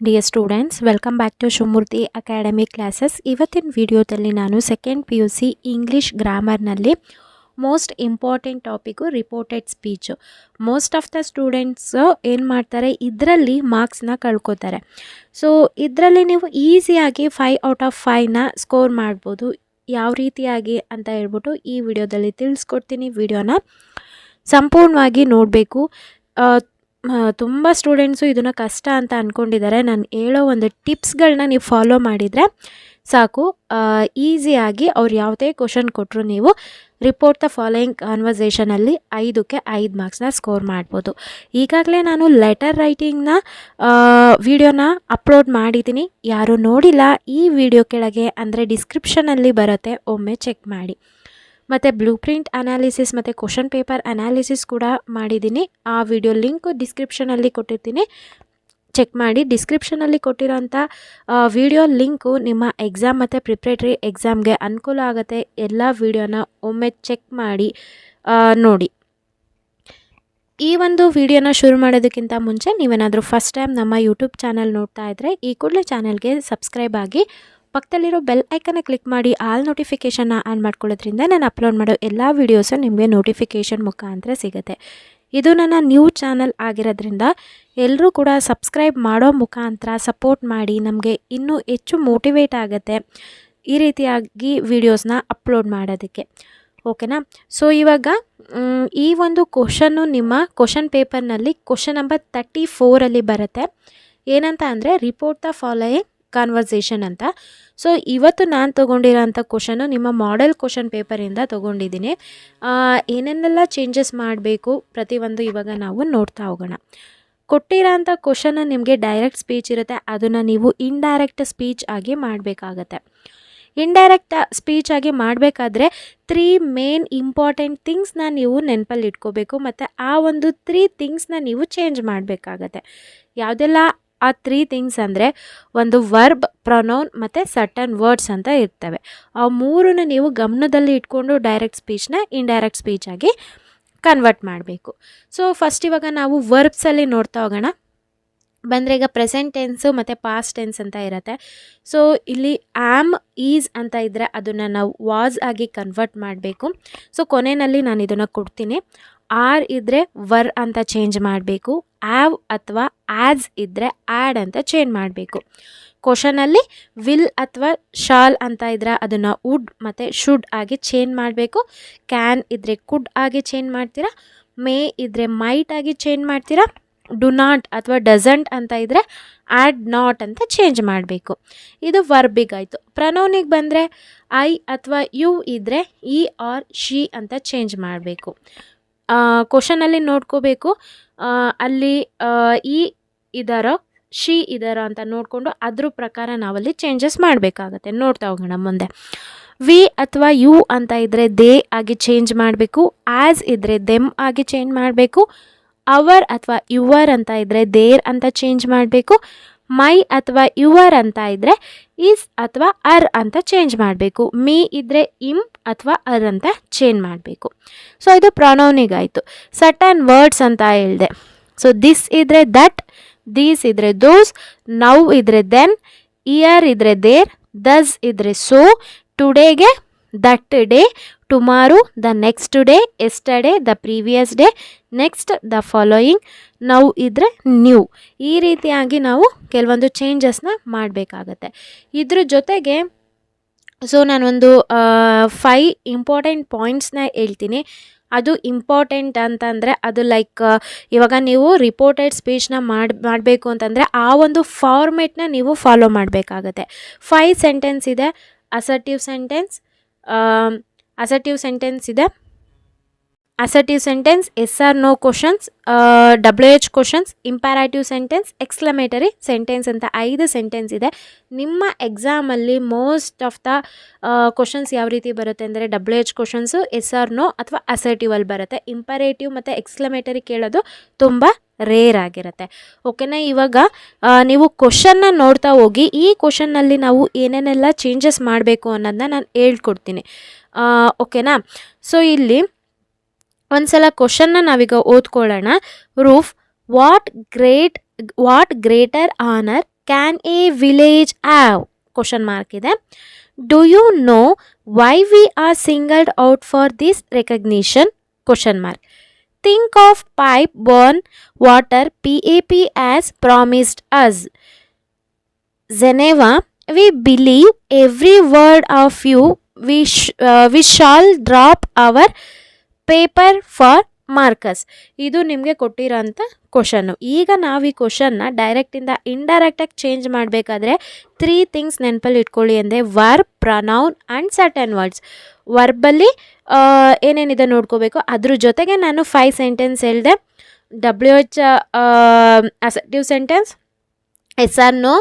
Dear students, welcome back to Shivamurthy Academy classes. ಇವತ್ತಿನ ವಿಡಿಯೋದಲ್ಲಿ ನಾನು ಸೆಕೆಂಡ್ PUC ಇಂಗ್ಲೀಷ್ ಗ್ರಾಮರ್ನಲ್ಲಿ most important topic reported speech. Most of the students ಏನು ಮಾಡ್ತಾರೆ, ಇದರಲ್ಲಿ ಮಾರ್ಕ್ಸ್ನ ಕಳ್ಕೊತಾರೆ. ಸೊ ಇದರಲ್ಲಿ ನೀವು ಈಸಿಯಾಗಿ 5/5ನ ಸ್ಕೋರ್ ಮಾಡ್ಬೋದು. ಯಾವ ರೀತಿಯಾಗಿ ಅಂತ ಹೇಳ್ಬಿಟ್ಟು ಈ ವಿಡಿಯೋದಲ್ಲಿ ತಿಳಿಸ್ಕೊಡ್ತೀನಿ. ವಿಡಿಯೋನ ಸಂಪೂರ್ಣವಾಗಿ ನೋಡಬೇಕು. ತುಂಬ ಸ್ಟೂಡೆಂಟ್ಸು ಇದನ್ನು ಕಷ್ಟ ಅಂತ ಅಂದ್ಕೊಂಡಿದ್ದಾರೆ. ನಾನು ಹೇಳೋ ಒಂದು ಟಿಪ್ಸ್ಗಳನ್ನ ನೀವು ಫಾಲೋ ಮಾಡಿದರೆ ಸಾಕು, ಈಸಿಯಾಗಿ ಅವ್ರು ಯಾವುದೇ ಕ್ವಶನ್ ಕೊಟ್ಟರು ನೀವು ರಿಪೋರ್ಟ್ ದ ಫಾಲೋಯಿಂಗ್ ಕಾನ್ವರ್ಸೇಷನಲ್ಲಿ 5ಕ್ಕೆ 5 ಮಾರ್ಕ್ಸ್ನ ಸ್ಕೋರ್ ಮಾಡ್ಬೋದು. ಈಗಾಗಲೇ ನಾನು ಲೆಟರ್ ರೈಟಿಂಗ್ನ ವಿಡಿಯೋನ ಅಪ್ಲೋಡ್ ಮಾಡಿದ್ದೀನಿ. ಯಾರು ನೋಡಿಲ್ಲ, ಈ ವಿಡಿಯೋ ಕೆಳಗೆ ಅಂದರೆ ಡಿಸ್ಕ್ರಿಪ್ಷನಲ್ಲಿ ಬರುತ್ತೆ, ಒಮ್ಮೆ ಚೆಕ್ ಮಾಡಿ. ಮತ್ತು ಬ್ಲೂ ಪ್ರಿಂಟ್ ಅನಾಲಿಸಿಸ್ ಮತ್ತು ಕ್ವಶನ್ ಪೇಪರ್ ಅನಾಲಿಸಿಸ್ ಕೂಡ ಮಾಡಿದ್ದೀನಿ. ಆ ವಿಡಿಯೋ ಲಿಂಕು ಡಿಸ್ಕ್ರಿಪ್ಷನಲ್ಲಿ ಕೊಟ್ಟಿರ್ತೀನಿ, ಚೆಕ್ ಮಾಡಿ. ಡಿಸ್ಕ್ರಿಪ್ಷನಲ್ಲಿ ಕೊಟ್ಟಿರೋಂಥ ವಿಡಿಯೋ ಲಿಂಕು ನಿಮ್ಮ ಎಕ್ಸಾಮ್ ಮತ್ತು ಪ್ರಿಪ್ರೇಟರಿ ಎಕ್ಸಾಮ್ಗೆ ಅನುಕೂಲ ಆಗುತ್ತೆ. ಎಲ್ಲ ವಿಡಿಯೋನ ಒಮ್ಮೆ ಚೆಕ್ ಮಾಡಿ ನೋಡಿ. ಈ ಒಂದು ವಿಡಿಯೋನ ಶುರು ಮಾಡೋದಕ್ಕಿಂತ ಮುಂಚೆ ನೀವೇನಾದರೂ ಫಸ್ಟ್ ಟೈಮ್ ನಮ್ಮ ಯೂಟ್ಯೂಬ್ ಚಾನಲ್ ನೋಡ್ತಾ ಇದ್ದರೆ ಈ ಕೂಡಲೇ ಚಾನಲ್ಗೆ ಸಬ್ಸ್ಕ್ರೈಬ್ ಆಗಿ ಪಕ್ಕದಲ್ಲಿರೋ ಬೆಲ್ ಐಕನ್ನ ಕ್ಲಿಕ್ ಮಾಡಿ ಆಲ್ ನೋಟಿಫಿಕೇಷನ್ನ ಆನ್ ಮಾಡ್ಕೊಳ್ಳೋದ್ರಿಂದ ನಾನು ಅಪ್ಲೋಡ್ ಮಾಡೋ ಎಲ್ಲ ವೀಡಿಯೋಸು ನಿಮಗೆ ನೋಟಿಫಿಕೇಷನ್ ಮುಖಾಂತರ ಸಿಗುತ್ತೆ. ಇದು ನನ್ನ ನ್ಯೂ ಚಾನಲ್ ಆಗಿರೋದ್ರಿಂದ ಎಲ್ಲರೂ ಕೂಡ ಸಬ್ಸ್ಕ್ರೈಬ್ ಮಾಡೋ ಮುಖಾಂತರ ಸಪೋರ್ಟ್ ಮಾಡಿ, ನಮಗೆ ಇನ್ನೂ ಹೆಚ್ಚು ಮೋಟಿವೇಟ್ ಆಗುತ್ತೆ ಈ ರೀತಿಯಾಗಿ ವೀಡಿಯೋಸ್ನ ಅಪ್ಲೋಡ್ ಮಾಡೋದಕ್ಕೆ. ಓಕೆನಾ? ಸೊ ಇವಾಗ ಈ ಒಂದು ಕ್ವಶನ್ನು ನಿಮ್ಮ ಕ್ವಶನ್ ಪೇಪರ್ನಲ್ಲಿ ಕ್ವಶನ್ ನಂಬರ್ 34 ಬರುತ್ತೆ. ಏನಂತ ಅಂದರೆ ರಿಪೋರ್ಟ್ ದ ಫಾಲೋಯಿಂಗ್ ಕಾನ್ವರ್ಸೇಷನ್ ಅಂತ. ಸೊ ಇವತ್ತು ನಾನು ತೊಗೊಂಡಿರೋಂಥ ಕ್ವಶನು ನಿಮ್ಮ ಮಾಡೆಲ್ ಕ್ವಶನ್ ಪೇಪರಿಂದ ತೊಗೊಂಡಿದ್ದೀನಿ. ಏನೇನೆಲ್ಲ ಚೇಂಜಸ್ ಮಾಡಬೇಕು ಪ್ರತಿಯೊಂದು ಇವಾಗ ನಾವು ನೋಡ್ತಾ ಹೋಗೋಣ. ಕೊಟ್ಟಿರೋಂಥ ಕ್ವಶನ್ನು ನಿಮಗೆ ಡೈರೆಕ್ಟ್ ಸ್ಪೀಚ್ ಇರುತ್ತೆ, ಅದನ್ನು ನೀವು ಇಂಡೈರೆಕ್ಟ್ ಸ್ಪೀಚ್ ಆಗಿ ಮಾಡಬೇಕಾಗತ್ತೆ. ಇಂಡೈರೆಕ್ಟ್ ಸ್ಪೀಚ್ ಆಗಿ ಮಾಡಬೇಕಾದ್ರೆ 3 ಮೇನ್ ಇಂಪಾರ್ಟೆಂಟ್ ಥಿಂಗ್ಸ್ನ ನೀವು ನೆನಪಲ್ಲಿ ಇಟ್ಕೋಬೇಕು. ಮತ್ತು ಆ ಒಂದು 3 ಥಿಂಗ್ಸ್ನ ನೀವು ಚೇಂಜ್ ಮಾಡಬೇಕಾಗತ್ತೆ. ಯಾವುದೆಲ್ಲ ಆ 3 ಥಿಂಗ್ಸ್ ಅಂದರೆ, ಒಂದು ವರ್ಬ್, ಪ್ರೊನೌನ್ ಮತ್ತು ಸರ್ಟನ್ ವರ್ಡ್ಸ್ ಅಂತ ಇರ್ತವೆ. ಆ 3ನ್ನು ನೀವು ಗಮನದಲ್ಲಿ ಇಟ್ಕೊಂಡು ಡೈರೆಕ್ಟ್ ಸ್ಪೀಚ್ನ ಇಂಡೈರೆಕ್ಟ್ ಸ್ಪೀಚ್ ಆಗಿ ಕನ್ವರ್ಟ್ ಮಾಡಬೇಕು. ಸೊ ಫಸ್ಟ್ ಇವಾಗ ನಾವು ವರ್ಬ್ಸಲ್ಲಿ ನೋಡ್ತಾ ಹೋಗೋಣ. ಬಂದರೆ ಈಗ ಪ್ರೆಸೆಂಟ್ ಟೆನ್ಸು ಮತ್ತು ಪಾಸ್ಟ್ ಟೆನ್ಸ್ ಅಂತ ಇರುತ್ತೆ. ಸೊ ಇಲ್ಲಿ ಆಮ್, ಈಸ್ ಅಂತ ಇದ್ದರೆ ಅದನ್ನು ನಾವು ವಾಸ್ ಆಗಿ ಕನ್ವರ್ಟ್ ಮಾಡಬೇಕು. ಸೊ ಕೊನೆಯಲ್ಲಿ ನಾನು ಇದನ್ನು ಕೊಡ್ತೀನಿ. ಆರ್ ಇದ್ದರೆ ವರ್ ಅಂತ ಚೇಂಜ್ ಮಾಡಬೇಕು. ಆವ್ ಅಥವಾ ಆ್ಯಸ್ ಇದ್ದರೆ ಆ್ಯಡ್ ಅಂತ ಚೇಂಜ್ ಮಾಡಬೇಕು. ಕ್ವಶನಲ್ಲಿ ವಿಲ್ ಅಥವಾ ಶಾಲ್ ಅಂತ ಇದ್ದರೆ ಅದನ್ನು ವುಡ್ ಮತ್ತು ಶುಡ್ ಆಗಿ ಚೇಂಜ್ ಮಾಡಬೇಕು. ಕ್ಯಾನ್ ಇದ್ದರೆ ಕುಡ್ ಆಗಿ ಚೇಂಜ್ ಮಾಡ್ತೀರಾ. ಮೇ ಇದ್ದರೆ ಮೈಟ್ ಆಗಿ ಚೇಂಜ್ ಮಾಡ್ತೀರಾ. ಡು ನಾಟ್ ಅಥವಾ ಡಸಂಟ್ ಅಂತ ಇದ್ದರೆ ಆ್ಯಡ್ ನಾಟ್ ಅಂತ ಚೇಂಜ್ ಮಾಡಬೇಕು. ಇದು ವರ್ಬಿಗಾಯಿತು. ಪ್ರನೌನಿಗೆ ಬಂದರೆ ಐ ಅಥವಾ ಯು ಇದ್ದರೆ ಈ ಆರ್ ಶಿ ಅಂತ ಚೇಂಜ್ ಮಾಡಬೇಕು. ಕ್ವಶನಲ್ಲಿ ನೋಡ್ಕೋಬೇಕು, ಅಲ್ಲಿ ಈ ಇದ್ದಾರೋ ಶಿ ಇದ್ದಾರೋ ಅಂತ ನೋಡಿಕೊಂಡು ಅದ್ರ ಪ್ರಕಾರ ನಾವಲ್ಲಿ ಚೇಂಜಸ್ ಮಾಡಬೇಕಾಗತ್ತೆ. ನೋಡ್ತಾ ಹೋಗೋಣ ಮುಂದೆ. ವಿ ಅಥವಾ ಯು ಅಂತ ಇದ್ದರೆ ದೇ ಆಗಿ ಚೇಂಜ್ ಮಾಡಬೇಕು. ಆ್ಯಸ್ ಇದ್ದರೆ ದೆಮ್ ಆಗಿ ಚೇಂಜ್ ಮಾಡಬೇಕು. ಅವರ್ ಅಥವಾ ಯುವರ್ ಅಂತ ಇದ್ದರೆ ದೇರ್ ಅಂತ ಚೇಂಜ್ ಮಾಡಬೇಕು. ಮೈ ಅಥವಾ ಯುವರ್ ಅಂತ ಇದ್ದರೆ ಈಸ್ ಅಥವಾ ಅರ್ ಅಂತ ಚೇಂಜ್ ಮಾಡಬೇಕು. ಮೀ ಇದ್ದರೆ ಇಮ್ ಅಥವಾ ಅರ್ ಅಂತ ಚೇಂಜ್ ಮಾಡಬೇಕು. ಸೊ ಇದು ಪ್ರೊನೌನಿಗಾಯಿತು. ಸರ್ಟನ್ ವರ್ಡ್ಸ್ ಅಂತ ಹೇಳಿದೆ. ಸೊ ದಿಸ್ ಇದ್ದರೆ ದಟ್, ದೀಸ್ ಇದ್ದರೆ ದೋಸ್, ನೌ ಇದ್ದರೆ ದೆನ್, ಇಯರ್ ಇದ್ದರೆ ದೇರ್, ದಸ್ ಇದ್ದರೆ ಸೋ, ಟುಡೇಗೆ that day, tomorrow the next day, yesterday the previous day, next the following, now ಇದ್ದರೆ ನ್ಯೂ. ಈ ರೀತಿಯಾಗಿ ನಾವು ಕೆಲವೊಂದು ಚೇಂಜಸ್ನ ಮಾಡಬೇಕಾಗತ್ತೆ. ಇದ್ರ ಜೊತೆಗೆ ಸೊ ನಾನೊಂದು 5 ಇಂಪಾರ್ಟೆಂಟ್ ಪಾಯಿಂಟ್ಸ್ನ ಹೇಳ್ತೀನಿ. ಅದು ಇಂಪಾರ್ಟೆಂಟ್ ಅಂತಂದರೆ ಅದು ಲೈಕ್ ಇವಾಗ ನೀವು ರಿಪೋರ್ಟೆಡ್ ಸ್ಪೀಚ್ನ ಮಾಡಬೇಕು ಅಂತಂದರೆ ಆ ಒಂದು ಫಾರ್ಮೆಟ್ನ ನೀವು ಫಾಲೋ ಮಾಡಬೇಕಾಗತ್ತೆ. 5 ಸೆಂಟೆನ್ಸ್ ಇದೆ. ಅಸರ್ಟಿವ್ ಸೆಂಟೆನ್ಸ್ ಇದೆ. Assertive sentence, yes or no questions, WH questions, imperative sentence, exclamatory sentence ಅಂತ 5 ಸೆಂಟೆನ್ಸ್ ಇದೆ. ನಿಮ್ಮ ಎಕ್ಸಾಮಲ್ಲಿ ಮೋಸ್ಟ್ ಆಫ್ ದ ಕ್ವಶನ್ಸ್ ಯಾವ ರೀತಿ ಬರುತ್ತೆ ಅಂದರೆ WH questions, yes or no ಅಥವಾ ಅಸರ್ಟಿವ್ ಅಲ್ಲಿ ಬರುತ್ತೆ. ಇಂಪ್ಯಾರೇಟಿವ್ ಮತ್ತು ಎಕ್ಸ್ಕ್ಲಮೇಟರಿ ಕೇಳೋದು ತುಂಬ ರೇರ್ ಆಗಿರುತ್ತೆ. ಓಕೆನಾ? ಇವಾಗ ನೀವು ಕ್ವಶನ್ನ ನೋಡ್ತಾ ಹೋಗಿ ಈ ಕ್ವಶನ್ನಲ್ಲಿ ನಾವು ಏನೇನೆಲ್ಲ ಚೇಂಜಸ್ ಮಾಡಬೇಕು ಅನ್ನೋದನ್ನ ನಾನು ಹೇಳ್ಕೊಡ್ತೀನಿ. ಓಕೆನಾ? ಸೊ ಇಲ್ಲಿ ಒಂದ್ಸಲ ಕ್ವಶನ್ನ ನಾವೀಗ ಓದ್ಕೊಳ್ಳೋಣ. Roof, what greater honour can a village have question mark ಇದೆ. Do you know why we are singled out for this recognition question mark. Think of pipe burn water PAP as promised us. Geneva, we believe every word of you. We shall drop our paper for Marcus. ಇದು ನಿಮಗೆ ಕೊಟ್ಟಿರೋಂಥ question. ಈಗ ನಾವು ಈ ಕ್ವಶನ್ನ ಡೈರೆಕ್ಟಿಂದ ಇಂಡೈರೆಕ್ಟಾಗಿ change ಮಾಡಬೇಕಾದ್ರೆ 3 things ನೆನಪಲ್ಲಿ ಇಟ್ಕೊಳ್ಳಿ ಅಂದರೆ verb, pronoun and certain words. ವರ್ಬಲ್ಲಿ ಏನೇನಿದೆ ನೋಡ್ಕೋಬೇಕು. ಅದ್ರ ಜೊತೆಗೆ ನಾನು 5 ಸೆಂಟೆನ್ಸ್ ಹೇಳಿದೆ. WH assertive sentence, SR no,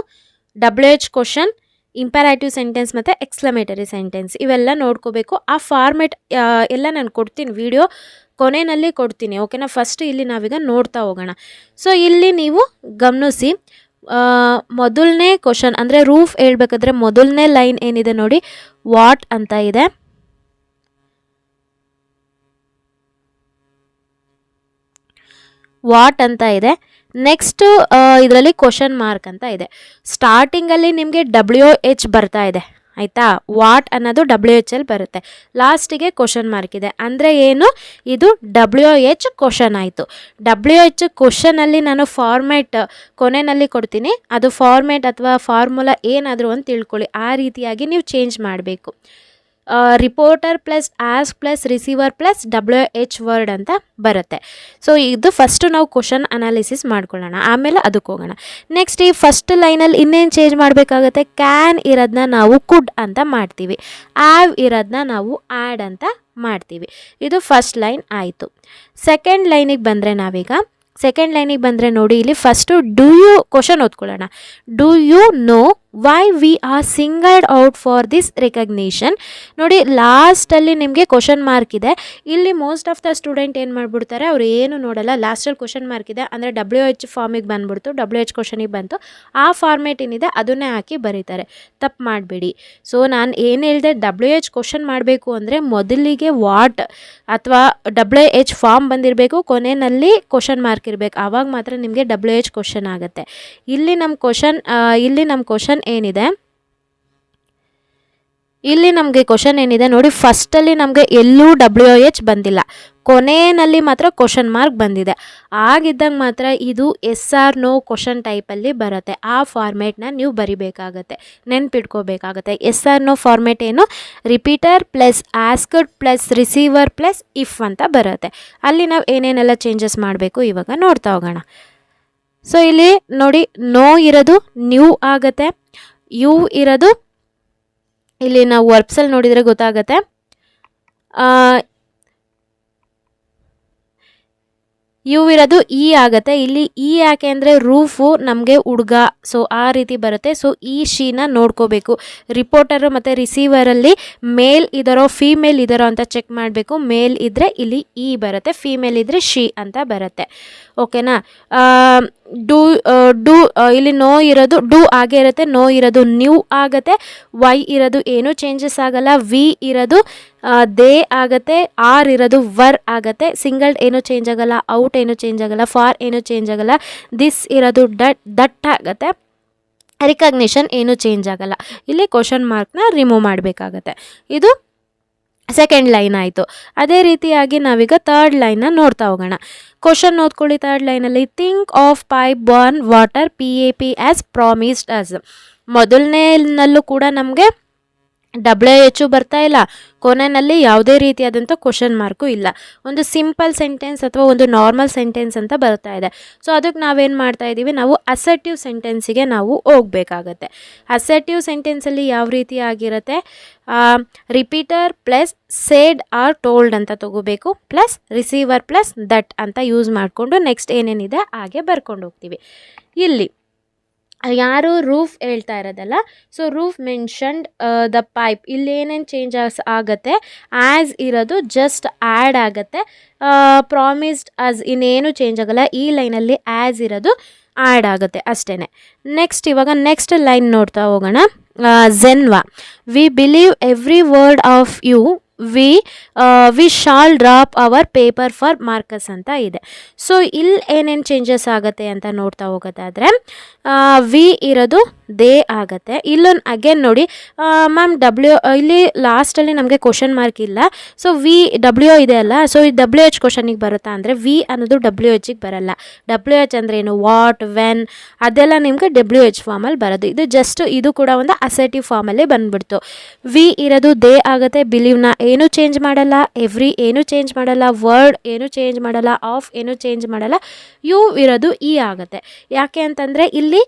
WH question, imperative sentence ಮತ್ತು ಎಕ್ಸ್ಕ್ಲಮೇಟರಿ ಸೆಂಟೆನ್ಸ್ ಇವೆಲ್ಲ ನೋಡ್ಕೋಬೇಕು. ಆ ಫಾರ್ಮೆಟ್ ಎಲ್ಲ ನಾನು ಕೊಡ್ತೀನಿ, ವಿಡಿಯೋ ಕೊನೆಯಲ್ಲಿ ಕೊಡ್ತೀನಿ, ಓಕೆನಾ. ಫಸ್ಟ್ ಇಲ್ಲಿ ನಾವೀಗ ನೋಡ್ತಾ ಹೋಗೋಣ. ಸೊ ಇಲ್ಲಿ ನೀವು ಗಮನಿಸಿ, ಮೊದಲನೇ ಕ್ವಶನ್ ಅಂದರೆ ರೂಫ್ ಹೇಳ್ಬೇಕಾದ್ರೆ ಮೊದಲನೇ ಲೈನ್ ಏನಿದೆ ನೋಡಿ, ವಾಟ್ ಅಂತ ಇದೆ. ವಾಟ್ ಅಂತ ಇದೆ. ನೆಕ್ಸ್ಟು ಇದರಲ್ಲಿ ಕ್ವಶನ್ ಮಾರ್ಕ್ ಅಂತ ಇದೆ. ಸ್ಟಾರ್ಟಿಂಗಲ್ಲಿ ನಿಮಗೆ WH ಬರ್ತಾ ಇದೆ, ಆಯಿತಾ. ವಾಟ್ ಅನ್ನೋದು WH ಅಲ್ಲಿ ಬರುತ್ತೆ. ಲಾಸ್ಟಿಗೆ ಕ್ವಶನ್ ಮಾರ್ಕ್ ಇದೆ. ಅಂದರೆ ಏನು, ಇದು WH ಕ್ವಶನ್ ಆಯಿತು. WH ಕ್ವಶನಲ್ಲಿ ನಾನು ಫಾರ್ಮ್ಯಾಟ್ ಕೊನೆಯಲ್ಲಿ ಕೊಡ್ತೀನಿ. ಅದು ಫಾರ್ಮ್ಯಾಟ್ ಅಥವಾ ಫಾರ್ಮುಲಾ ಏನಾದರೂ ಅಂತ ತಿಳ್ಕೊಳ್ಳಿ. ಆ ರೀತಿಯಾಗಿ ನೀವು ಚೇಂಜ್ ಮಾಡಬೇಕು. Reporter plus as plus receiver plus WH word ಅಂತ ಬರುತ್ತೆ. ಸೊ ಇದು ಫಸ್ಟು ನಾವು ಕ್ವಶನ್ ಅನಾಲಿಸಿಸ್ ಮಾಡ್ಕೊಳ್ಳೋಣ, ಆಮೇಲೆ ಅದಕ್ಕೆ ಹೋಗೋಣ. ನೆಕ್ಸ್ಟ್ ಈ ಫಸ್ಟ್ ಲೈನಲ್ಲಿ ಇನ್ನೇನು ಚೇಂಜ್ ಮಾಡಬೇಕಾಗತ್ತೆ. ಕ್ಯಾನ್ ಇರೋದನ್ನ ನಾವು ಕುಡ್ ಅಂತ ಮಾಡ್ತೀವಿ. ಆ್ಯವ್ ಇರೋದನ್ನ ನಾವು ಆ್ಯಡ್ ಅಂತ ಮಾಡ್ತೀವಿ. ಇದು ಫಸ್ಟ್ ಲೈನ್ ಆಯಿತು. ಸೆಕೆಂಡ್ ಲೈನಿಗೆ ಬಂದರೆ ನೋಡಿ, ಇಲ್ಲಿ ಫಸ್ಟು ಡೂ ಯು ಕ್ವಶನ್ ಓದ್ಕೊಳ್ಳೋಣ. Do you know why we are singled out for this recognition. ನೋಡಿ ಲಾಸ್ಟಲ್ಲಿ ನಿಮಗೆ ಕ್ವಶನ್ ಮಾರ್ಕ್ ಇದೆ. ಇಲ್ಲಿ ಮೋಸ್ಟ್ ಆಫ್ ದ ಸ್ಟೂಡೆಂಟ್ ಏನು ಮಾಡಿಬಿಡ್ತಾರೆ, ಅವ್ರು ಏನು ನೋಡಲ್ಲ. ಲಾಸ್ಟಲ್ಲಿ ಕ್ವಶನ್ ಮಾರ್ಕ್ ಇದೆ ಅಂದರೆ WH ಫಾರ್ಮಿಗೆ ಬಂದುಬಿಡ್ತು, WH ಕ್ವಶನಿಗೆ ಬಂತು. ಆ ಫಾರ್ಮೇಟ್ ಏನಿದೆ ಅದನ್ನೇ ಹಾಕಿ ಬರೀತಾರೆ. ತಪ್ಪು ಮಾಡಬೇಡಿ. ಸೊ ನಾನು ಏನು ಹೇಳಿದೆ, WH ಕ್ವಶನ್ ಮಾಡಬೇಕು ಅಂದರೆ ಮೊದಲಿಗೆ ವಾಟ್ ಅಥವಾ WH ಫಾರ್ಮ್ ಬಂದಿರಬೇಕು, ಕೊನೆಯಲ್ಲಿ ಕ್ವಶನ್ ಮಾರ್ಕ್ ಇರಬೇಕು. ಆವಾಗ ಮಾತ್ರ ನಿಮಗೆ WH ಕ್ವಶನ್ ಆಗುತ್ತೆ. ಇಲ್ಲಿ ನಮ್ಮ ಕ್ವಶನ್ ಏನಿದೆ, ಇಲ್ಲಿ ನಮಗೆ ಕ್ವಶನ್ ಏನಿದೆ ನೋಡಿ, ಫಸ್ಟಲ್ಲಿ ನಮಗೆ ಎಲ್ಲೂ WH ಬಂದಿಲ್ಲ, ಕೊನೆಯಲ್ಲಿ ಮಾತ್ರ ಕ್ವಶನ್ ಮಾರ್ಕ್ ಬಂದಿದೆ. ಆಗಿದ್ದಂಗೆ ಮಾತ್ರ ಇದು SR ನೋ ಕ್ವಶನ್ ಟೈಪಲ್ಲಿ ಬರುತ್ತೆ. ಆ ಫಾರ್ಮೇಟ್ನ ನೀವು ಬರಿಬೇಕಾಗತ್ತೆ, ನೆನ್ಪಿಟ್ಕೋಬೇಕಾಗತ್ತೆ. SR ನೋ ಫಾರ್ಮೇಟ್ ಏನು, repeater plus asked plus receiver plus if ಅಂತ ಬರುತ್ತೆ. ಅಲ್ಲಿ ನಾವು ಏನೇನೆಲ್ಲ ಚೇಂಜಸ್ ಮಾಡಬೇಕು ಇವಾಗ ನೋಡ್ತಾ ಹೋಗೋಣ. ಸೊ ಇಲ್ಲಿ ನೋಡಿ, ನೋ ಇರೋದು ನ್ಯೂ ಆಗುತ್ತೆ, ಯು ಇರೋದು ಇಲ್ಲಿ ನಾವು ವರ್ಬ್ಸಲ್ಲಿ ನೋಡಿದರೆ ಗೊತ್ತಾಗುತ್ತೆ. ಯು ಇರೋದು ಇ ಆಗುತ್ತೆ. ಇಲ್ಲಿ ಇ ಯಾಕೆ ಅಂದರೆ ರೂಫು ನಮಗೆ ಹುಡುಗ, ಸೊ ಆ ರೀತಿ ಬರುತ್ತೆ. ಸೊ ಈ ಶೀನ ನೋಡ್ಕೋಬೇಕು. ರಿಪೋರ್ಟರು ಮತ್ತು ರಿಸೀವರಲ್ಲಿ ಮೇಲ್ ಇದ್ದಾರೋ ಫೀಮೇಲ್ ಇದ್ದಾರೋ ಅಂತ ಚೆಕ್ ಮಾಡಬೇಕು. ಮೇಲ್ ಇದ್ದರೆ ಇಲ್ಲಿ ಇ ಬರುತ್ತೆ, ಫೀಮೇಲ್ ಇದ್ದರೆ ಶಿ ಅಂತ ಬರುತ್ತೆ, ಓಕೆನಾ. ಇಲ್ಲಿ ನೋ ಇರೋದು ಡೂ ಆಗೇ ಇರುತ್ತೆ, ನೋ ಇರೋದು ನ್ಯೂ ಆಗುತ್ತೆ, ವೈ ಇರೋದು ಏನೂ ಚೇಂಜಸ್ ಆಗಲ್ಲ, ವಿ ಇರೋದು ದೇ ಆಗುತ್ತೆ, ಆರ್ ಇರೋದು ವರ್ ಆಗುತ್ತೆ, ಸಿಂಗಲ್ಡ್ ಏನೂ ಚೇಂಜ್ ಆಗಲ್ಲ, ಔಟ್ ಏನೂ ಚೇಂಜ್ ಆಗಲ್ಲ, ಫಾರ್ ಏನೂ ಚೇಂಜ್ ಆಗಲ್ಲ, ದಿಸ್ ಇರೋದು ದಟ್ ಆಗುತ್ತೆ, ರಿಕಗ್ನಿಷನ್ ಏನೂ ಚೇಂಜ್ ಆಗಲ್ಲ. ಇಲ್ಲಿ ಕ್ವಶನ್ ಮಾರ್ಕ್ನ ರಿಮೂವ್ ಮಾಡಬೇಕಾಗತ್ತೆ. ಇದು ಸೆಕೆಂಡ್ ಲೈನ್ ಆಯಿತು. ಅದೇ ರೀತಿಯಾಗಿ ನಾವೀಗ ಥರ್ಡ್ ಲೈನ್ನ ನೋಡ್ತಾ ಹೋಗೋಣ. ಕ್ವಶನ್ ಓದ್ಕೊಳ್ಳಿ. ಥರ್ಡ್ ಲೈನಲ್ಲಿ think of pipe burn water PAP as promised us. ಮೊದಲನೇನಲ್ಲೂ ಕೂಡ ನಮಗೆ WH ಬರ್ತಾ ಇಲ್ಲ, ಕೊನೆಯಲ್ಲಿ ಯಾವುದೇ ರೀತಿಯಾದಂಥ ಕ್ವಶನ್ ಮಾರ್ಕು ಇಲ್ಲ. ಒಂದು ಸಿಂಪಲ್ ಸೆಂಟೆನ್ಸ್ ಅಥವಾ ಒಂದು ನಾರ್ಮಲ್ ಸೆಂಟೆನ್ಸ್ ಅಂತ ಬರ್ತಾ ಇದೆ. ಸೊ ಅದಕ್ಕೆ ನಾವೇನು ಮಾಡ್ತಾ ಇದ್ದೀವಿ, ನಾವು ಅಸರ್ಟಿವ್ ಸೆಂಟೆನ್ಸಿಗೆ ನಾವು ಹೋಗಬೇಕಾಗತ್ತೆ. ಅಸರ್ಟಿವ್ ಸೆಂಟೆನ್ಸಲ್ಲಿ ಯಾವ ರೀತಿ ಆಗಿರುತ್ತೆ, reporter plus said or told ಅಂತ ತಗೋಬೇಕು, ಪ್ಲಸ್ ರಿಸೀವರ್ ಪ್ಲಸ್ ದಟ್ ಅಂತ ಯೂಸ್ ಮಾಡಿಕೊಂಡು ನೆಕ್ಸ್ಟ್ ಏನೇನಿದೆ ಹಾಗೆ ಬರ್ಕೊಂಡು ಹೋಗ್ತೀವಿ. ಇಲ್ಲಿ ಯಾರು ರೂಫ್ ಹೇಳ್ತಾ ಇರೋದಲ್ಲ, so Roof mentioned the pipe. ಇಲ್ಲಿ ಏನೇನು ಚೇಂಜಸ್ ಆಗುತ್ತೆ, ಆ್ಯಸ್ ಇರೋದು ಜಸ್ಟ್ ಆ್ಯಡ್ ಆಗುತ್ತೆ, ಪ್ರಾಮಿಸ್ಡ್ ಅಸ್ ಇನ್ನೇನು ಚೇಂಜ್ ಆಗಲ್ಲ. ಈ ಲೈನಲ್ಲಿ ಆ್ಯಸ್ ಇರೋದು ಆ್ಯಡ್ ಆಗುತ್ತೆ ಅಷ್ಟೇ. ಇವಾಗ ನೆಕ್ಸ್ಟ್ ಲೈನ್ ನೋಡ್ತಾ ಹೋಗೋಣ. Geneva, we believe every word of you, we we shall drop our paper for markers ಅಂತ ಇದೆ. ಸೊ ಇಲ್ಲಿ ಏನೇನು ಚೇಂಜಸ್ ಆಗುತ್ತೆ ಅಂತ ನೋಡ್ತಾ ಹೋಗೋದಾದರೆ ವಿ ಇರೋದು ದೇ ಆಗುತ್ತೆ. ಇಲ್ಲೊಂದು ಅಗೇನ್ ನೋಡಿ ಮ್ಯಾಮ್ ಇಲ್ಲಿ ಲಾಸ್ಟಲ್ಲಿ ನಮಗೆ ಕ್ವಶನ್ ಮಾರ್ಕ್ ಇಲ್ಲ. ಸೊ ಡಬ್ಲ್ಯೂ ಇದೆ ಅಲ್ಲ, ಸೊ ಈ WH ಕ್ವಶನಿಗೆ ಬರುತ್ತಾ ಅಂದರೆ ವಿ ಅನ್ನೋದು WHಗೆ ಬರಲ್ಲ. WH ಅಂದರೆ ಏನು, ವಾಟ್, ವೆನ್ ಅದೆಲ್ಲ ನಿಮಗೆ WH ಫಾರ್ಮಲ್ಲಿ ಬರೋದು. ಇದು ಜಸ್ಟ್ ಇದು ಕೂಡ ಒಂದು ಅಸರ್ಟಿವ್ ಫಾರ್ಮಲ್ಲೇ ಬಂದ್ಬಿಡ್ತು. ವಿ ಇರೋದು ದೇ ಆಗುತ್ತೆ. ಬಿಲೀವ್ನ ಏನು ಚೇಂಜ್ ಮಾಡಲ್ಲ, ಎವ್ರಿ ಏನು ಚೇಂಜ್ ಮಾಡಲ್ಲ, ವರ್ಡ್ ಏನು ಚೇಂಜ್ ಮಾಡಲ್ಲ, ಆಫ್ ಏನು ಚೇಂಜ್ ಮಾಡಲ್ಲ. ಯು ಇರೋದು ಇ ಆಗುತ್ತೆ. ಯಾಕೆ ಅಂತಂದರೆ ಇಲ್ಲಿ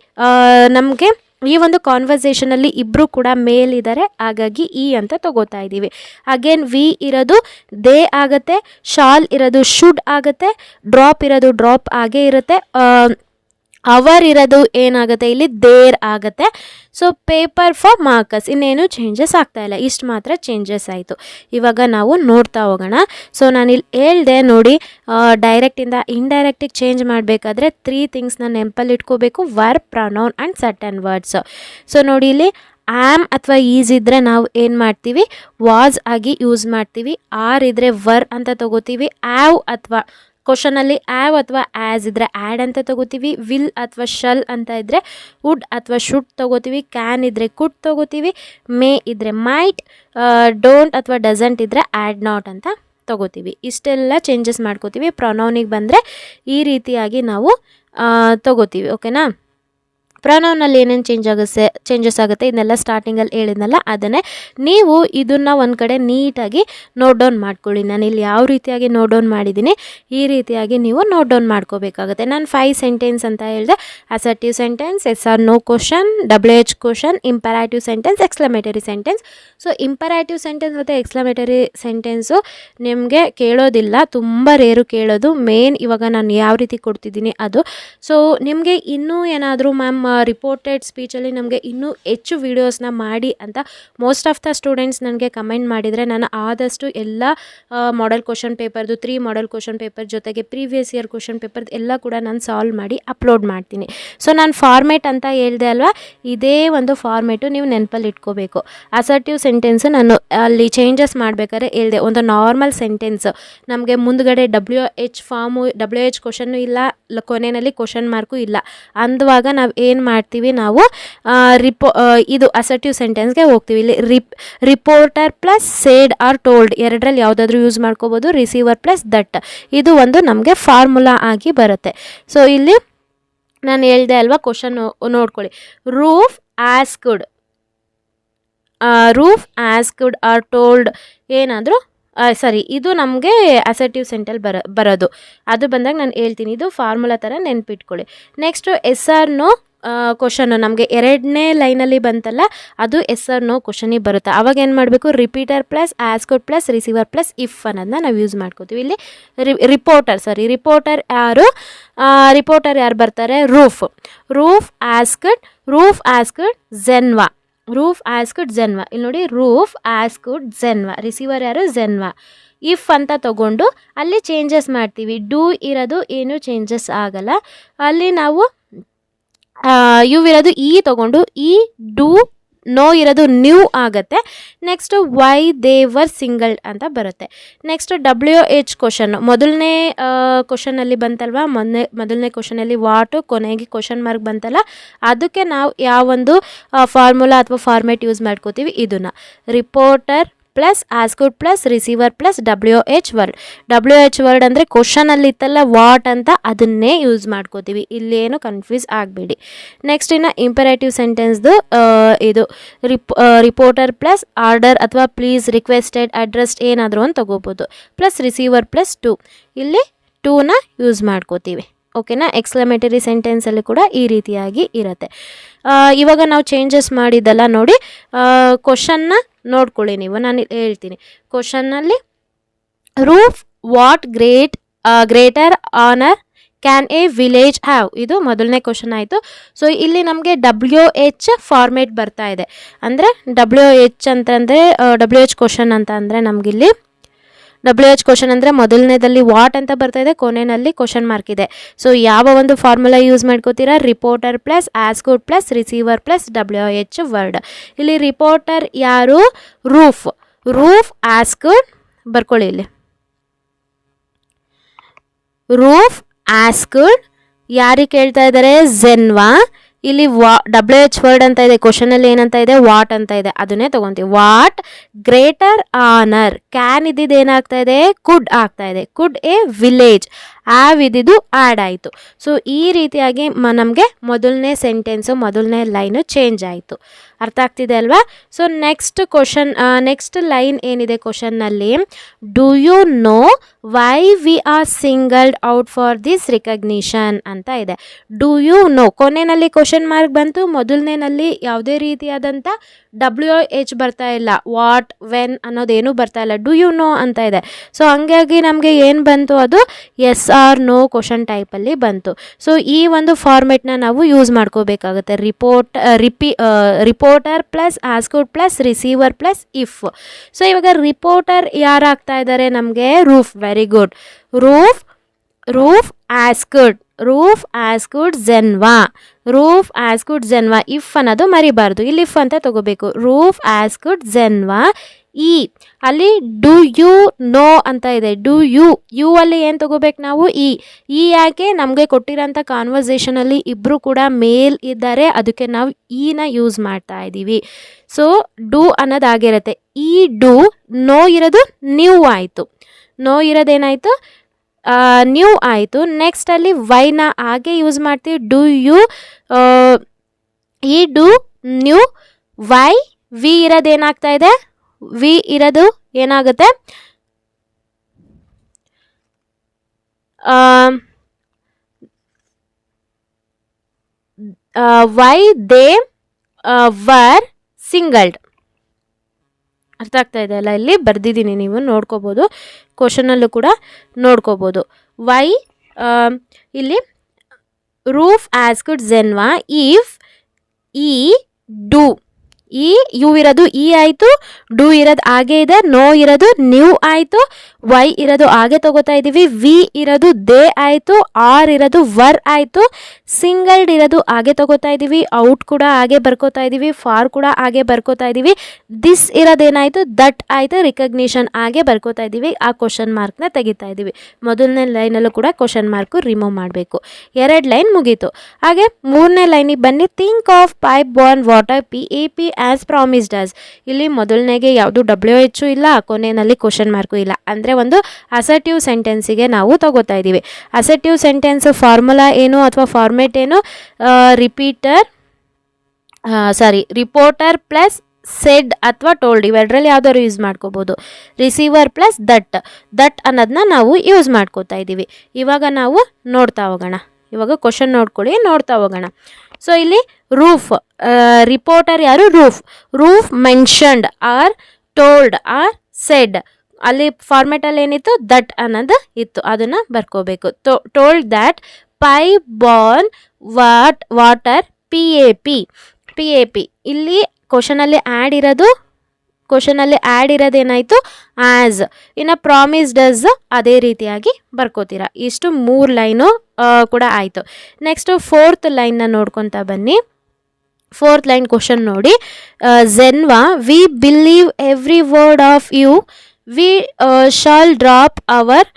ನಮಗೆ ಈ ಒಂದು ಕಾನ್ವರ್ಸೇಷನಲ್ಲಿ ಇಬ್ಬರು ಕೂಡ ಮೇಲ್ ಇದ್ದಾರೆ, ಹಾಗಾಗಿ ಇ ಅಂತ ತಗೋತಾ ಇದ್ದೀವಿ. ಅಗೇನ್ ವಿ ಇರೋದು ದೇ ಆಗುತ್ತೆ, ಶಾಲ್ ಇರೋದು ಶುಡ್ ಆಗುತ್ತೆ, ಡ್ರಾಪ್ ಇರೋದು ಡ್ರಾಪ್ ಆಗೇ ಇರುತ್ತೆ, ಅವರ್ ಇರೋದು ಏನಾಗುತ್ತೆ ಇಲ್ಲಿ ದೇರ್ ಆಗುತ್ತೆ. ಸೊ ಪೇಪರ್ ಫಾರ್ ಮಾರ್ಕಸ್ ಇನ್ನೇನು ಚೇಂಜಸ್ ಆಗ್ತಾ ಇಲ್ಲ, ಇಷ್ಟು ಮಾತ್ರ ಚೇಂಜಸ್ ಆಯಿತು. ಇವಾಗ ನಾವು ನೋಡ್ತಾ ಹೋಗೋಣ. ಸೊ ನಾನಿಲ್ಲಿ ಹೇಳ್ದೆ ನೋಡಿ, ಡೈರೆಕ್ಟಿಂದ ಇಂಡೈರೆಕ್ಟಿಗೆ ಚೇಂಜ್ ಮಾಡಬೇಕಾದ್ರೆ 3 ಥಿಂಗ್ಸ್ನ ನೆನಪಲ್ಲಿ ಇಟ್ಕೋಬೇಕು: verb, pronoun and certain words. So ನೋಡಿ ಇಲ್ಲಿ ಆಮ್ ಅಥವಾ ಈಸ್ ಇದ್ದರೆ ನಾವು ಏನು ಮಾಡ್ತೀವಿ, ವಾಸ್ ಆಗಿ ಯೂಸ್ ಮಾಡ್ತೀವಿ. ಆರ್ ಇದ್ದರೆ ವರ್ ಅಂತ ತಗೋತೀವಿ. ಆವ್ ಅಥವಾ ಕ್ವಶನಲ್ಲಿ ಆವ್ ಅಥವಾ ಆ್ಯಸ್ ಇದ್ದರೆ ಆ್ಯಡ್ ಅಂತ ತಗೋತೀವಿ. ವಿಲ್ ಅಥವಾ ಶಲ್ ಅಂತ ಇದ್ದರೆ ವುಡ್ ಅಥವಾ ಶುಡ್ ತಗೋತೀವಿ. ಕ್ಯಾನ್ ಇದ್ದರೆ ಕುಡ್ ತಗೋತೀವಿ. ಮೇ ಇದ್ದರೆ ಮೈಟ್, ಡೋಂಟ್ ಅಥವಾ ಡಸಂಟ್ ಇದ್ದರೆ ಆ್ಯಡ್ ನಾಟ್ ಅಂತ ತಗೋತೀವಿ. ಇಷ್ಟೆಲ್ಲ ಚೇಂಜಸ್ ಮಾಡ್ಕೋತೀವಿ. ಪ್ರೊನೌನಿಗೆ ಬಂದರೆ ಈ ರೀತಿಯಾಗಿ ನಾವು ತಗೋತೀವಿ. ಓಕೆನಾ? ಪ್ರೊನೌನಲ್ಲಿ ಏನೇನು ಚೇಂಜಸ್ ಆಗುತ್ತೆ ಇದನ್ನೆಲ್ಲ ಸ್ಟಾರ್ಟಿಂಗಲ್ಲಿ ಹೇಳಿದ್ನಲ್ಲ, ಅದನ್ನೇ ನೀವು ಇದನ್ನು ಒಂದು ಕಡೆ ನೀಟಾಗಿ ನೋಟ್ ಡೌನ್ ಮಾಡ್ಕೊಳ್ಳಿ. ನಾನು ಇಲ್ಲಿ ಯಾವ ರೀತಿಯಾಗಿ ನೋಟ್ ಡೌನ್ ಮಾಡಿದ್ದೀನಿ ಈ ರೀತಿಯಾಗಿ ನೀವು ನೋಟ್ ಡೌನ್ ಮಾಡ್ಕೋಬೇಕಾಗುತ್ತೆ. ನಾನು 5 ಸೆಂಟೆನ್ಸ್ ಅಂತ ಹೇಳಿದೆ: assertive sentence, yes or no question, WH question, imperative sentence, exclamatory sentence. So imperative sentence ಮತ್ತು ಎಕ್ಸ್ಕ್ಲಮೇಟರಿ ಸೆಂಟೆನ್ಸು ನಿಮಗೆ ಕೇಳೋದಿಲ್ಲ, ತುಂಬ ರೇರು ಕೇಳೋದು. ಮೇನ್ ಇವಾಗ ನಾನು ಯಾವ ರೀತಿ ಕೊಡ್ತಿದ್ದೀನಿ ಅದು. ಸೊ ನಿಮಗೆ ಇನ್ನೂ ಏನಾದರೂ ಮ್ಯಾಮ್ ರಿಪೋರ್ಟೆಡ್ ಸ್ಪೀಚಲ್ಲಿ ನಮಗೆ ಇನ್ನೂ ಹೆಚ್ಚು ವೀಡಿಯೋಸ್ನ ಮಾಡಿ ಅಂತ ಮೋಸ್ಟ್ ಆಫ್ ದ ಸ್ಟೂಡೆಂಟ್ಸ್ ನನಗೆ ಕಮೆಂಟ್ ಮಾಡಿದರೆ, ನಾನು ಆದಷ್ಟು ಎಲ್ಲ ಮಾಡೆಲ್ ಕ್ವಶನ್ ಪೇಪರ್ದು 3 ಮಾಡೆಲ್ ಕ್ವಶನ್ ಪೇಪರ್ ಜೊತೆಗೆ ಪ್ರೀವಿಯಸ್ ಇಯರ್ ಕ್ವಶನ್ ಪೇಪರ್ದು ಎಲ್ಲ ಕೂಡ ನಾನು ಸಾಲ್ವ್ ಮಾಡಿ ಅಪ್ಲೋಡ್ ಮಾಡ್ತೀನಿ. ಸೊ ನಾನು ಫಾರ್ಮೇಟ್ ಅಂತ ಹೇಳ್ದೆ ಅಲ್ವಾ, ಇದೇ ಒಂದು ಫಾರ್ಮೇಟು ನೀವು ನೆನಪಲ್ಲಿ ಇಟ್ಕೋಬೇಕು. ಅಸರ್ಟಿವ್ ಸೆಂಟೆನ್ಸು ನಾನು ಅಲ್ಲಿ ಚೇಂಜಸ್ ಮಾಡಬೇಕಾದ್ರೆ ಹೇಳಿದೆ, ಒಂದು ನಾರ್ಮಲ್ ಸೆಂಟೆನ್ಸು ನಮಗೆ ಮುಂದ್ಗಡೆ WH ಫಾರ್ಮು, WH ಕ್ವಶನ್ನು ಇಲ್ಲ, ಕೊನೆಯಲ್ಲಿ ಕ್ವಶನ್ ಮಾರ್ಕು ಇಲ್ಲ ಅಂದವಾಗ ನಾವು ಏನು ಮಾಡ್ತೀವಿ, ನಾವು ಇದು ಅಸರ್ಟಿವ್ ಸೆಂಟೆನ್ಸ್ಗೆ ಹೋಗ್ತೀವಿ. ಇಲ್ಲಿ reporter plus said or told ಎರಡರಲ್ಲಿ ಯಾವುದಾದ್ರೂ ಯೂಸ್ ಮಾಡ್ಕೋಬೋದು. ರಿಸೀವರ್ ಪ್ಲಸ್ ದಟ್ ಇದು ಒಂದು ನಮಗೆ ಫಾರ್ಮುಲಾ ಆಗಿ ಬರುತ್ತೆ. ಸೊ ಇಲ್ಲಿ ನಾನು ಹೇಳ್ದೆ ಅಲ್ವಾ, ಕ್ವಶನ್ ನೋಡ್ಕೊಳ್ಳಿ. ರೂಫ್ ಆಸ್ಕ್ಡ್ ಆರ್ ಟೋಲ್ಡ್ ಏನಾದರೂ ಇದು ನಮಗೆ ಅಸರ್ಟಿವ್ ಸೆಂಟೆನ್ಸ್ ಬರೋದು. ಅದು ಬಂದಾಗ ನಾನು ಹೇಳ್ತೀನಿ, ಇದು ಫಾರ್ಮುಲಾ ಥರ ನೆನ್ಪಿಟ್ಕೊಳ್ಳಿ. Next yes or no question ನಮಗೆ 2ನೇ ಲೈನಲ್ಲಿ ಬಂತಲ್ಲ, ಅದು ಎಸ್ ಆರ್ ನೋ ಕ್ವಶನಿಗೆ ಬರುತ್ತೆ. ಅವಾಗ ಏನು ಮಾಡಬೇಕು, repeater plus asked plus receiver plus if ಅನ್ನೋದನ್ನ ನಾವು ಯೂಸ್ ಮಾಡ್ಕೋತೀವಿ. ಇಲ್ಲಿ ರಿಪೋರ್ಟರ್ ಯಾರು ಬರ್ತಾರೆ, ರೂಫ್ ಆಸ್ಕ್ಡ್ ಝೆನ್ವಾ. ಇಲ್ಲಿ ನೋಡಿ, ರೂಫ್ ಆಸ್ಕ್ಡ್ ಝೆನ್ವಾ, ರಿಸೀವರ್ ಯಾರು, ಝೆನ್ವಾ. ಇಫ್ ಅಂತ ತಗೊಂಡು ಅಲ್ಲಿ ಚೇಂಜಸ್ ಮಾಡ್ತೀವಿ. ಡೂ ಇರೋದು ಏನು ಚೇಂಜಸ್ ಆಗಲ್ಲ, ಅಲ್ಲಿ ನಾವು ಯು ಇರೋದು ಈ ತಗೊಂಡು ಈ ಡೂ, ನೋ ಇರೋದು ನ್ಯೂ ಆಗುತ್ತೆ. Next Y they were singles ಅಂತ ಬರುತ್ತೆ. ನೆಕ್ಸ್ಟ್ WH ಕ್ವಶನ್ ಮೊದಲನೇ ಕ್ವಶನಲ್ಲಿ ಬಂತಲ್ವಾ, ಮೊದಲನೇ ಕ್ವಶನಲ್ಲಿ ವಾಟು, ಕೊನೆಗೆ ಕ್ವಶನ್ ಮಾರ್ಕ್ ಬಂತಲ್ಲ, ಅದಕ್ಕೆ ನಾವು ಯಾವೊಂದು ಫಾರ್ಮುಲಾ ಅಥವಾ ಫಾರ್ಮೇಟ್ ಯೂಸ್ ಮಾಡ್ಕೋತೀವಿ, ಇದನ್ನು reporter plus asked plus receiver plus WH word ಅಂದರೆ ಕ್ವಶನಲ್ಲಿ ಇತ್ತಲ್ಲ ವಾಟ್ ಅಂತ, ಅದನ್ನೇ ಯೂಸ್ ಮಾಡ್ಕೋತೀವಿ. ಇಲ್ಲೇನು ಕನ್ಫ್ಯೂಸ್ ಆಗಬೇಡಿ. ನೆಕ್ಸ್ಟ್ ಇನ್ನು ಇಂಪರೇಟಿವ್ ಸೆಂಟೆನ್ಸ್ದು ಇದು ರಿಪೋರ್ಟರ್ ಪ್ಲಸ್ ಆರ್ಡರ್ ಅಥವಾ ಪ್ಲೀಸ್, ರಿಕ್ವೆಸ್ಟೆಡ್, ಅಡ್ರೆಸ್ಡ್ ಏನಾದರೂ ಅಂತ ತಗೋಬೋದು. ಪ್ಲಸ್ ರಿಸೀವರ್ ಪ್ಲಸ್ ಟು, ಇಲ್ಲಿ ಟೂನ ಯೂಸ್ ಮಾಡ್ಕೋತೀವಿ. ಓಕೆನಾ? ಎಕ್ಸ್ಕ್ಲಮೇಟರಿ ಸೆಂಟೆನ್ಸಲ್ಲಿ ಕೂಡ ಈ ರೀತಿಯಾಗಿ ಇರುತ್ತೆ. ಇವಾಗ ನಾವು ಚೇಂಜಸ್ ಮಾಡಿದ್ದಲ್ಲ ನೋಡಿ, ಕ್ವಶನ್ನ ನೋಡ್ಕೊಳ್ಳಿ ನೀವು, ನಾನು ಹೇಳ್ತೀನಿ. ಕ್ವಶನ್ನಲ್ಲಿ Roof what greater honour can a village have, ಇದು ಮೊದಲನೇ ಕ್ವಶನ್ ಆಯಿತು. ಸೊ ಇಲ್ಲಿ ನಮಗೆ WH ಫಾರ್ಮೇಟ್ ಬರ್ತಾ ಇದೆ. ಅಂದರೆ WH ಅಂತಂದರೆ WH ಕ್ವಶನ್ ಅಂತ ಅಂದರೆ ನಮಗಿಲ್ಲಿ WH ಕ್ವಶನ್ ಅಂದರೆ ಮೊದಲನೇದಲ್ಲಿ ವಾಟ್ ಅಂತ ಬರ್ತಾ ಇದೆ, ಕೊನೆಯಲ್ಲಿ ಕ್ವಶನ್ ಮಾರ್ಕ್ ಇದೆ. ಸೊ ಯಾವ ಒಂದು ಫಾರ್ಮುಲಾ ಯೂಸ್ ಮಾಡ್ಕೋತೀರಾ, reporter plus asked plus receiver plus WH word. ಇಲ್ಲಿ ರಿಪೋರ್ಟರ್ ಯಾರು, ರೂಫ್ ಆಸ್ಕ್ಡ್ ಬರ್ಕೊಳ್ಳಿ ಇಲ್ಲಿ. ರೂಫ್ ಆಸ್ಕ್ಡ್, ಯಾರಿಗೆ ಕೇಳ್ತಾ ಇದ್ದಾರೆ? ಝೆನ್ವಾ. ಇಲ್ಲಿ WH ವರ್ಡ್ ಅಂತ ಇದೆ, ಕ್ವಶನಲ್ಲಿ ಏನಂತ ಇದೆ? ವಾಟ್ ಅಂತ ಇದೆ, ಅದನ್ನೇ ತಗೊಂತೀವಿ. What greater honour. ಕ್ಯಾನ್ ಇದ್ದಿದ್ದು ಏನಾಗ್ತಾ ಇದೆ? ಕುಡ್ ಆಗ್ತಾ ಇದೆ. Could a village. ಆವ್ ಇದ್ದಿದ್ದು ಆ್ಯಡ್ ಆಯಿತು. ಸೊ ಈ ರೀತಿಯಾಗಿ ನಮಗೆ ಮೊದಲನೇ ಸೆಂಟೆನ್ಸು, ಮೊದಲನೇ ಲೈನು ಚೇಂಜ್ ಆಯಿತು. ಅರ್ಥ ಆಗ್ತಿದೆ ಅಲ್ವಾ? So next question, next line ಏನಿದೆ ಕ್ವಶನ್ನಲ್ಲಿ? Do you know why we are singled out for this recognition ಅಂತ ಇದೆ. ಡೂ ಯು ನೋ, ಕೊನೆಯಲ್ಲಿ ಕ್ವಶನ್ ಮಾರ್ಕ್ ಬಂತು, ಮೊದಲನೇನಲ್ಲಿ ಯಾವುದೇ ರೀತಿಯಾದಂಥ WH ಬರ್ತಾ ಇಲ್ಲ, ವಾಟ್ ವೆನ್ ಅನ್ನೋದೇನು ಬರ್ತಾ ಇಲ್ಲ, ಡೂ ಯು ನೋ ಅಂತ ಇದೆ. ಸೊ ಹಂಗಾಗಿ ನಮಗೆ ಏನು ಬಂತು? ಅದು ಎಸ್ ಆರ್ ನೋ ಕ್ವಶನ್ ಟೈಪಲ್ಲಿ ಬಂತು. ಸೊ ಈ ಒಂದು ಫಾರ್ಮೆಟ್ನ ನಾವು ಯೂಸ್ ಮಾಡ್ಕೋಬೇಕಾಗುತ್ತೆ. Reporter plus asked plus receiver plus if. So ಇವಾಗ ರಿಪೋರ್ಟರ್ ಯಾರಾಗ್ತಾ ಇದ್ದಾರೆ ನಮಗೆ? Roof. Very good. Roof asked Geneva. Roof asked Geneva. If ಅನ್ನೋದು ಮರಿಬಾರ್ದು, ಇಲ್ಲಿ ಇಫ್ ಅಂತ ತಗೋಬೇಕು. Roof asked Geneva. ಅಲ್ಲಿ ಡು ಯು ನೋ ಅಂತ ಇದೆ. ಡು ಯು ಅಲ್ಲಿ ಏನು ತಗೋಬೇಕು ನಾವು? ಈ ಯಾಕೆ? ನಮಗೆ ಕೊಟ್ಟಿರೋಂಥ ಕಾನ್ವರ್ಸೇಷನಲ್ಲಿ ಇಬ್ಬರು ಕೂಡ ಮೇಲ್ ಇದ್ದಾರೆ, ಅದಕ್ಕೆ ನಾವು ನ ಯೂಸ್ ಮಾಡ್ತಾ ಇದ್ದೀವಿ. ಸೊ ಡು ಅನ್ನೋದಾಗಿರುತ್ತೆ. ಈ ಡು, ನೋ ಇರೋದು ನ್ಯೂ ಆಯಿತು. ನೋ ಇರೋದೇನಾಯಿತು? ನ್ಯೂ ಆಯಿತು. ನೆಕ್ಸ್ಟ್ ಅಲ್ಲಿ ವೈನ ಹಾಗೆ ಯೂಸ್ ಮಾಡ್ತೀವಿ. ಡು ಯು, ಈ ಡು ನ್ಯೂ. ವೈ, ವಿ ಇರೋದೇನಾಗ್ತಾ ಇದೆ? ವಿ ಇರೋದು ಏನಾಗುತ್ತೆ? Why they were singled. ಅರ್ಥ ಆಗ್ತಾ ಇದೆ ಅಲ್ಲ? ಇಲ್ಲಿ ಬರ್ದಿದ್ದೀನಿ, ನೀವು ನೋಡ್ಕೋಬೋದು, ಕ್ವಶನಲ್ಲೂ ಕೂಡ ನೋಡ್ಕೋಬೋದು. ವೈ, ಇಲ್ಲಿ ರೂಫ್ ಆಸ್ಕ್ಡ್ ಝೆನ್ವಾ ಇಫ್ ಈ ಡು, ಈ ಯು ಇರೋದು ಈ ಆಯಿತು, ಡು ಇರೋದು ಹಾಗೆ ಇದೆ, ನೋ ಇರೋದು ನ್ಯೂ ಆಯಿತು, ವೈ ಇರೋದು ಹಾಗೆ ತಗೋತಾ ಇದ್ದೀವಿ, ವಿ ಇರೋದು ದೇ ಆಯಿತು, ಆರ್ ಇರೋದು ವರ್ ಆಯಿತು, ಸಿಂಗಲ್ಡ್ ಇರೋದು ಹಾಗೆ ತಗೋತಾ ಇದ್ದೀವಿ, ಔಟ್ ಕೂಡ ಹಾಗೆ ಬರ್ಕೋತಾ ಇದ್ದೀವಿ, ಫಾರ್ ಕೂಡ ಹಾಗೆ ಬರ್ಕೋತಾ ಇದ್ದೀವಿ, ದಿಸ್ ಇರೋದೇನಾಯಿತು? ದಟ್ ಆಯಿತು, ರಿಕಗ್ನಿಷನ್ ಹಾಗೆ ಬರ್ಕೋತಾ ಇದ್ದೀವಿ. ಆ ಕ್ವಶನ್ ಮಾರ್ಕ್ನ ತೆಗಿತಾ ಇದ್ದೀವಿ. ಮೊದಲನೇ ಲೈನಲ್ಲೂ ಕೂಡ ಕ್ವಶನ್ ಮಾರ್ಕು ರಿಮೂವ್ ಮಾಡಬೇಕು. 2 ಲೈನ್ ಮುಗೀತು. ಹಾಗೆ 3ನೇ ಲೈನಿಗೆ ಬನ್ನಿ. Think of pipe burn water PAP as promised us. ಇಲ್ಲಿ ಮೊದಲನೇಗೆ ಯಾವುದು WH ಇಲ್ಲ, ಕೊನೆಯಲ್ಲಿ ಕ್ವಶನ್ ಮಾರ್ಕು ಇಲ್ಲ, ಅಂದರೆ ಒಂದು ಅಸರ್ಟಿವ್ ಸೆಂಟೆನ್ಸಿಗೆ ನಾವು ತಗೋತಾ ಇದ್ದೀವಿ. ಅಸರ್ಟಿವ್ ಸೆಂಟೆನ್ಸ್ ಫಾರ್ಮುಲಾ ಏನು ಅಥವಾ ಫಾರ್ಮೆಟ್ ಏನು? ರಿಪೋರ್ಟರ್ ಪ್ಲಸ್ ಸೆಡ್ ಅಥವಾ ಟೋಲ್ಡ್, ಇವೆರಡರಲ್ಲಿ ಯಾವ್ದಾದ್ರು ಯೂಸ್ ಮಾಡ್ಕೋಬೋದು. ರಿಸೀವರ್ ಪ್ಲಸ್ ದಟ್ ಅನ್ನೋದನ್ನ ನಾವು ಯೂಸ್ ಮಾಡ್ಕೋತಾ ಇದ್ದೀವಿ. ಇವಾಗ ನಾವು ನೋಡ್ತಾ ಹೋಗೋಣ. ಇವಾಗ ಕ್ವಶನ್ ನೋಡ್ಕೊಳ್ಳಿ, ನೋಡ್ತಾ ಹೋಗೋಣ. ಸೊ ಇಲ್ಲಿ ರೂಫ್, ರಿಪೋರ್ಟರ್ ಯಾರು? Roof mentioned or told or said. ಅಲ್ಲಿ ಫಾರ್ಮೆಟಲ್ಲಿ ಏನಿತ್ತು? ದಟ್ ಅನ್ನೋದು ಇತ್ತು, ಅದನ್ನು ಬರ್ಕೋಬೇಕು. Told that pipe burn water PAP. ಇಲ್ಲಿ ಕ್ವಶನಲ್ಲಿ ಆ್ಯಡ್ ಇರೋದೇನಾಯಿತು? ಆ್ಯಸ್. ಇನ್ನು ಪ್ರಾಮಿಸ್ ಡಸ್ ಅದೇ ರೀತಿಯಾಗಿ ಬರ್ಕೋತೀರಾ. ಇಷ್ಟು 3 ಲೈನು ಕೂಡ ಆಯಿತು. ನೆಕ್ಸ್ಟು 4th ಲೈನ್ನ ನೋಡ್ಕೊತಾ ಬನ್ನಿ. 4th ಲೈನ್ ಕ್ವಶನ್ ನೋಡಿ. Geneva, we believe every word of you, we shall drop our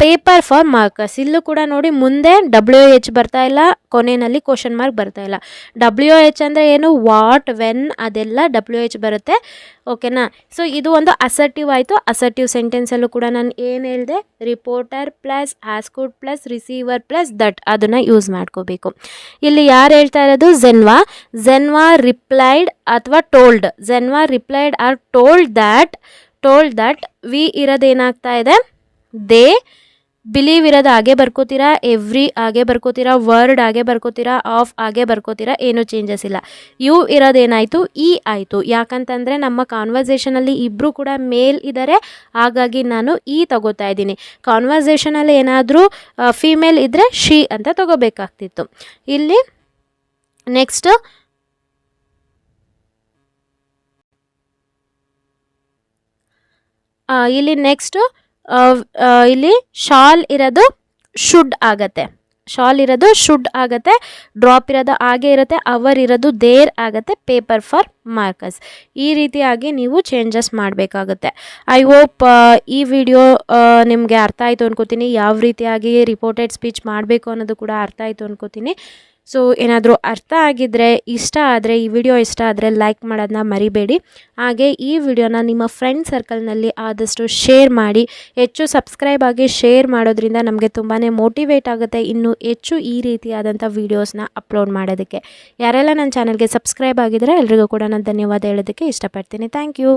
paper for markers. ಇಲ್ಲೂ ಕೂಡ ನೋಡಿ, ಮುಂದೆ WH ಬರ್ತಾ ಇಲ್ಲ, ಕೊನೆಯಲ್ಲಿ ಕ್ವಶನ್ ಮಾರ್ಕ್ ಬರ್ತಾ ಇಲ್ಲ. WH ಅಂದರೆ ಏನು? ವಾಟ್, ವೆನ್, ಅದೆಲ್ಲ WH ಬರುತ್ತೆ. ಓಕೆನಾ? ಸೊ ಇದು ಒಂದು ಅಸರ್ಟಿವ್ ಆಯಿತು. ಅಸರ್ಟಿವ್ ಸೆಂಟೆನ್ಸಲ್ಲೂ ಕೂಡ ನಾನು ಏನು ಹೇಳಿದೆ? Reporter plus asked plus receiver plus that, ಅದನ್ನು ಯೂಸ್ ಮಾಡ್ಕೋಬೇಕು. ಇಲ್ಲಿ ಯಾರು ಹೇಳ್ತಾ ಇರೋದು? ಝೆನ್ವಾ ರಿಪ್ಲೈಡ್ ಅಥವಾ told. Geneva replied or told that we ಇರೋದೇನಾಗ್ತಾ ಇದೆ? ದೇ. ಬಿಲೀವ್ ಇರೋದು ಹಾಗೆ ಬರ್ಕೋತೀರಾ, ಎವ್ರಿ ಹಾಗೆ ಬರ್ಕೋತೀರಾ, ವರ್ಡ್ ಹಾಗೆ ಬರ್ಕೋತೀರಾ, ಆಫ್ ಹಾಗೆ ಬರ್ಕೋತೀರಾ, ಏನೂ ಚೇಂಜಸ್ ಇಲ್ಲ. ಯು ಇರೋದೇನಾಯಿತು? ಆಯಿತು. ಯಾಕಂತಂದರೆ ನಮ್ಮ ಕಾನ್ವರ್ಸೇಷನಲ್ಲಿ ಇಬ್ಬರು ಕೂಡ ಮೇಲ್ ಇದ್ದಾರೆ, ಹಾಗಾಗಿ ನಾನು ತಗೋತಾ ಇದ್ದೀನಿ. ಕಾನ್ವರ್ಸೇಷನಲ್ಲಿ ಏನಾದರೂ ಫೀಮೇಲ್ ಇದ್ದರೆ ಶಿ ಅಂತ ತಗೋಬೇಕಾಗ್ತಿತ್ತು. ಇಲ್ಲಿ ನೆಕ್ಸ್ಟ್ ಇಲ್ಲಿ ಶಾಲ್ ಇರೋದು ಶುಡ್ ಆಗತ್ತೆ. ಶಾಲ್ ಇರೋದು ಶುಡ್ ಆಗುತ್ತೆ, ಡ್ರಾಪ್ ಇರೋದು ಹಾಗೆ ಇರುತ್ತೆ, ಅವರ್ ಇರೋದು ದೇರ್ ಆಗುತ್ತೆ, ಪೇಪರ್ ಫಾರ್ ಮಾರ್ಕರ್ಸ್. ಈ ರೀತಿಯಾಗಿ ನೀವು ಚೇಂಜಸ್ ಮಾಡಬೇಕಾಗುತ್ತೆ. ಐ ಹೋಪ್ ಈ ವಿಡಿಯೋ ನಿಮಗೆ ಅರ್ಥ ಆಯಿತು ಅನ್ಕೋತೀನಿ. ಯಾವ ರೀತಿಯಾಗಿ ರಿಪೋರ್ಟೆಡ್ ಸ್ಪೀಚ್ ಮಾಡಬೇಕು ಅನ್ನೋದು ಕೂಡ ಅರ್ಥ ಆಯಿತು ಅನ್ಕೋತೀನಿ. ಸೊ ಏನಾದರೂ ಅರ್ಥ ಆಗಿದ್ದರೆ, ಇಷ್ಟ ಆದರೆ, ಈ ವಿಡಿಯೋ ಇಷ್ಟ ಆದರೆ ಲೈಕ್ ಮಾಡೋದನ್ನ ಮರಿಬೇಡಿ. ಹಾಗೆ ಈ ವಿಡಿಯೋನ ನಿಮ್ಮ ಫ್ರೆಂಡ್ ಸರ್ಕಲ್ನಲ್ಲಿ ಆದಷ್ಟು ಶೇರ್ ಮಾಡಿ. ಹೆಚ್ಚು ಸಬ್ಸ್ಕ್ರೈಬ್ ಆಗಿ ಶೇರ್ ಮಾಡೋದ್ರಿಂದ ನಮಗೆ ತುಂಬಾ ಮೋಟಿವೇಟ್ ಆಗುತ್ತೆ ಇನ್ನೂ ಹೆಚ್ಚು ಈ ರೀತಿಯಾದಂಥ ವೀಡಿಯೋಸ್ನ ಅಪ್ಲೋಡ್ ಮಾಡೋದಕ್ಕೆ. ಯಾರೆಲ್ಲ ನನ್ನ ಚಾನಲ್ಗೆ ಸಬ್ಸ್ಕ್ರೈಬ್ ಆಗಿದ್ದಾರೆ ಎಲ್ರಿಗೂ ಕೂಡ ನಾನು ಧನ್ಯವಾದ ಹೇಳೋದಕ್ಕೆ ಇಷ್ಟಪಡ್ತೀನಿ. Thank you.